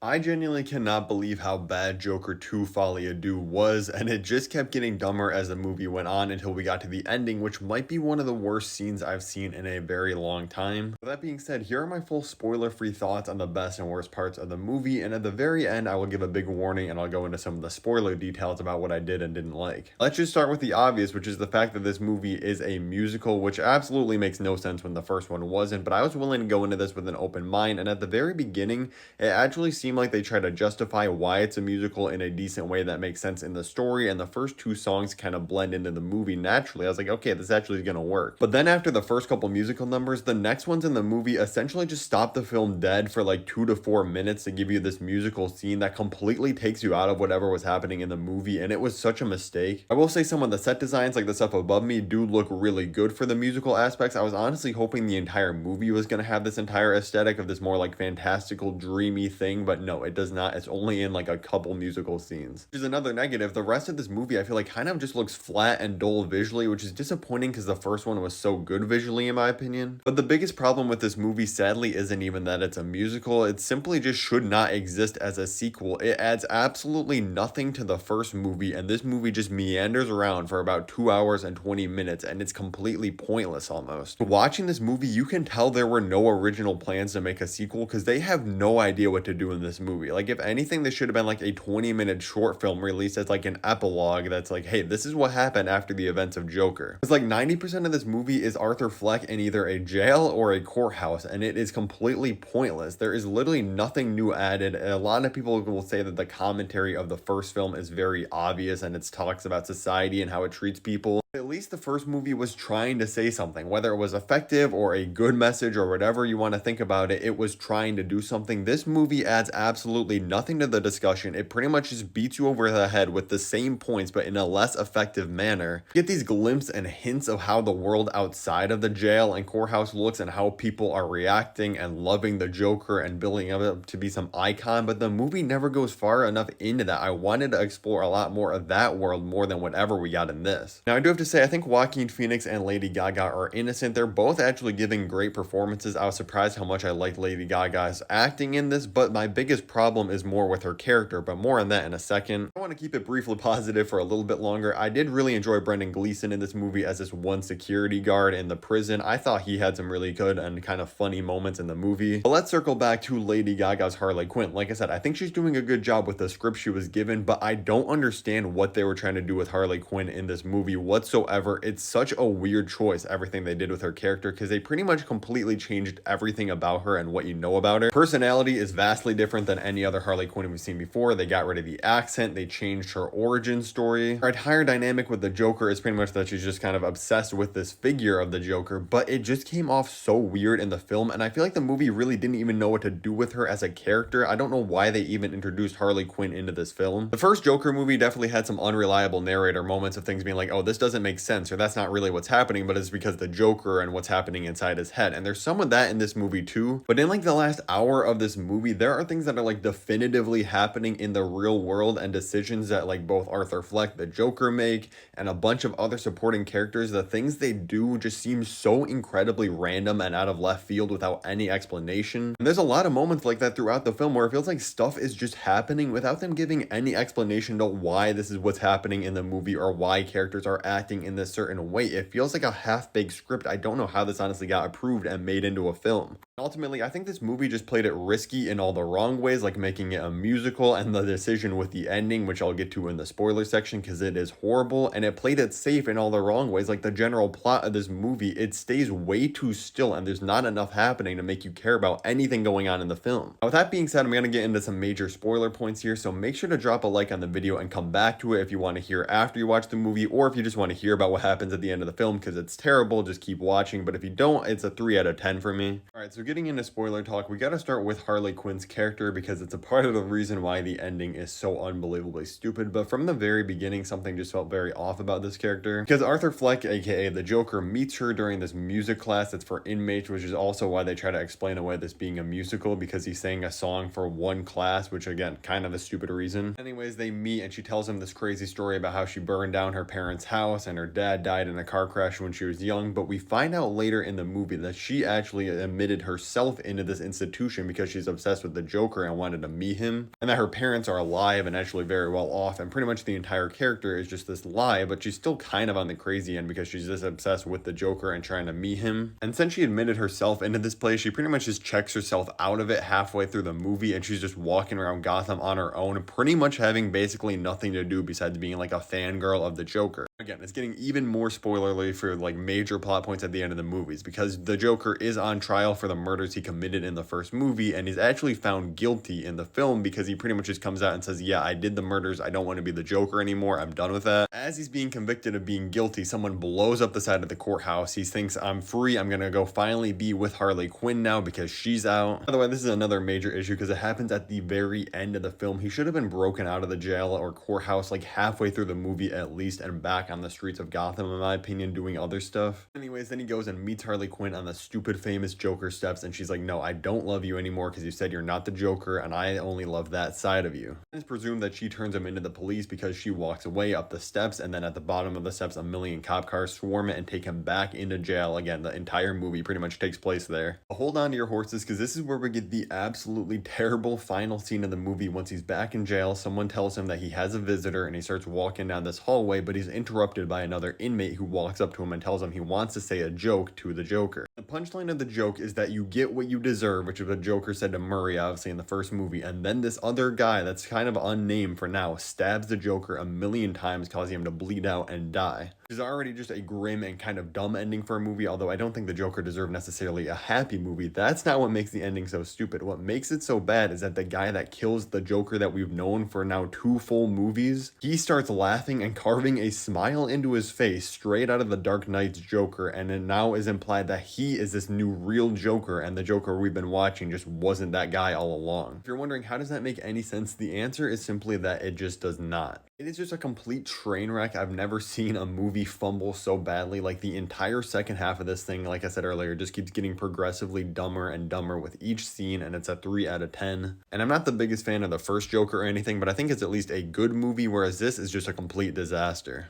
I genuinely cannot believe how bad Joker 2 Folie à Deux was, and it just kept getting dumber as the movie went on until we got to the ending, which might be one of the worst scenes I've seen in a very long time. With that being said, here are my full spoiler-free thoughts on the best and worst parts of the movie, and at the very end, I will give a big warning and I'll go into some of the spoiler details about what I did and didn't like. Let's just start with the obvious, which is the fact that this movie is a musical, which absolutely makes no sense when the first one wasn't, but I was willing to go into this with an open mind, and at the very beginning, it actually seemed like they try to justify why it's a musical in a decent way that makes sense in the story, and the first two songs kind of blend into the movie naturally. I was like, okay, this actually is gonna work. But then after the first couple musical numbers, the next ones in the movie essentially just stop the film dead for like 2 to 4 minutes to give you this musical scene that completely takes you out of whatever was happening in the movie, and it was such a mistake. I will say some of the set designs, like the stuff above me, do look really good for the musical aspects. I was honestly hoping the entire movie was gonna have this entire aesthetic of this more like fantastical, dreamy thing, but no, it does not. It's only in like a couple musical scenes. Which is another negative. The rest of this movie, I feel like kind of just looks flat and dull visually, which is disappointing because the first one was so good visually in my opinion. But the biggest problem with this movie sadly isn't even that it's a musical. It simply just should not exist as a sequel. It adds absolutely nothing to the first movie, and this movie just meanders around for about 2 hours and 20 minutes, and it's completely pointless almost. Watching this movie, you can tell there were no original plans to make a sequel because they have no idea what to do in this movie. Like, if anything, this should have been like a 20-minute short film released as like an epilogue that's like, hey, this is what happened after the events of Joker. It's like 90% of this movie is Arthur Fleck in either a jail or a courthouse, and it is completely pointless. There is literally nothing new added. And a lot of people will say that the commentary of the first film is very obvious and it talks about society and how it treats people. At least the first movie was trying to say something, whether it was effective or a good message or whatever you want to think about it, it was trying to do something. This movie adds absolutely nothing to the discussion. It pretty much just beats you over the head with the same points, but in a less effective manner. You get these glimpses and hints of how the world outside of the jail and courthouse looks and how people are reacting and loving the Joker and building it up to be some icon, but the movie never goes far enough into that. I wanted to explore a lot more of that world more than whatever we got in this. Now, I do have to say, I think Joaquin Phoenix and Lady Gaga are innocent. They're both actually giving great performances. I was surprised how much I liked Lady Gaga's acting in this, but my biggest problem is more with her character, but more on that in a second. I want to keep it briefly positive for a little bit longer. I did really enjoy Brendan Gleeson in this movie as this one security guard in the prison. I thought he had some really good and kind of funny moments in the movie. But let's circle back to Lady Gaga's Harley Quinn. Like I said, I think she's doing a good job with the script she was given, but I don't understand what they were trying to do with Harley Quinn in this movie whatsoever. It's such a weird choice, everything they did with her character, because they pretty much completely changed everything about her and what you know about her. Personality is vastly different than any other Harley Quinn we've seen before. They got rid of the accent, they changed her origin story. Her entire dynamic with the Joker is pretty much that she's just kind of obsessed with this figure of the Joker, but it just came off so weird in the film, and I feel like the movie really didn't even know what to do with her as a character. I don't know why they even introduced Harley Quinn into this film. The first Joker movie definitely had some unreliable narrator moments of things being like, oh, this doesn't make sense, or that's not really what's happening, but it's because the Joker and what's happening inside his head. And there's some of that in this movie too, but in like the last hour of this movie, there are things that are like definitively happening in the real world and decisions that like both Arthur Fleck, the Joker, make, and a bunch of other supporting characters. The things they do just seem so incredibly random and out of left field without any explanation. And there's a lot of moments like that throughout the film where it feels like stuff is just happening without them giving any explanation to why this is what's happening in the movie or why characters are acting in this certain way. It feels like a half-baked script. I don't know how this honestly got approved and made into a film. Ultimately, I think this movie just played it risky in all the wrong ways, like making it a musical and the decision with the ending, which I'll get to in the spoiler section because it is horrible, and it played it safe in all the wrong ways. Like the general plot of this movie, it stays way too still and there's not enough happening to make you care about anything going on in the film. Now, with that being said, I'm going to get into some major spoiler points here, so make sure to drop a like on the video and come back to it if you want to hear after you watch the movie, or if you just want to hear about what happens at the end of the film because it's terrible, just keep watching. But if you don't, it's a 3 out of 10 for me. Alright, so getting into spoiler talk, we gotta start with Harley Quinn's character because it's a part of the reason why the ending is so unbelievably stupid. But from the very beginning, something just felt very off about this character because Arthur Fleck, aka the Joker, meets her during this music class that's for inmates, which is also why they try to explain away this being a musical because he's sang a song for one class, which again, kind of a stupid reason. Anyways, they meet and she tells him this crazy story about how she burned down her parents' house and her dad died in a car crash when she was young. But we find out later in the movie that she actually admitted her herself into this institution because she's obsessed with the Joker and wanted to meet him, and that her parents are alive and actually very well off, and pretty much the entire character is just this lie, but she's still kind of on the crazy end because she's just obsessed with the Joker and trying to meet him. And since she admitted herself into this place, she pretty much just checks herself out of it halfway through the movie, and she's just walking around Gotham on her own, pretty much having basically nothing to do besides being like a fangirl of the Joker. Again, it's getting even more spoilerly for like major plot points at the end of the movies because the Joker is on trial for the murders he committed in the first movie and is actually found guilty in the film because he pretty much just comes out and says, yeah, I did the murders. I don't want to be the Joker anymore. I'm done with that. As he's being convicted of being guilty, someone blows up the side of the courthouse. He thinks, I'm free. I'm going to go finally be with Harley Quinn now because she's out. By the way, this is another major issue because it happens at the very end of the film. He should have been broken out of the jail or courthouse like halfway through the movie at least and back on the streets of Gotham, in my opinion, doing other stuff. Anyways, then he goes and meets Harley Quinn on the stupid famous Joker steps, and she's like, no, I don't love you anymore because you said you're not the Joker, and I only love that side of you. It's presumed that she turns him into the police because she walks away up the steps, and then at the bottom of the steps, a million cop cars swarm it and take him back into jail. Again, the entire movie pretty much takes place there. But hold on to your horses because this is where we get the absolutely terrible final scene of the movie. Once he's back in jail, someone tells him that he has a visitor, and he starts walking down this hallway, but he's interrupted by another inmate who walks up to him and tells him he wants to say a joke to the Joker. The punchline of the joke is that you get what you deserve, which is what Joker said to Murray, obviously, in the first movie, and then this other guy that's kind of unnamed for now stabs the Joker a million times, causing him to bleed out and die. Which is already just a grim and kind of dumb ending for a movie, although I don't think the Joker deserved necessarily a happy movie. That's not what makes the ending so stupid. What makes it so bad is that the guy that kills the Joker that we've known for now 2 full movies, he starts laughing and carving a smile into his face straight out of the Dark Knight's Joker, and it now is implied that he is this new real Joker, and the Joker we've been watching just wasn't that guy all along. If you're wondering how does that make any sense, the answer is simply that it just does not. It is just a complete train wreck. I've never seen a movie fumble so badly. Like the entire second half of this thing, like I said earlier, just keeps getting progressively dumber and dumber with each scene, and it's a 3 out of 10. And I'm not the biggest fan of the first Joker or anything, but I think it's at least a good movie, whereas this is just a complete disaster.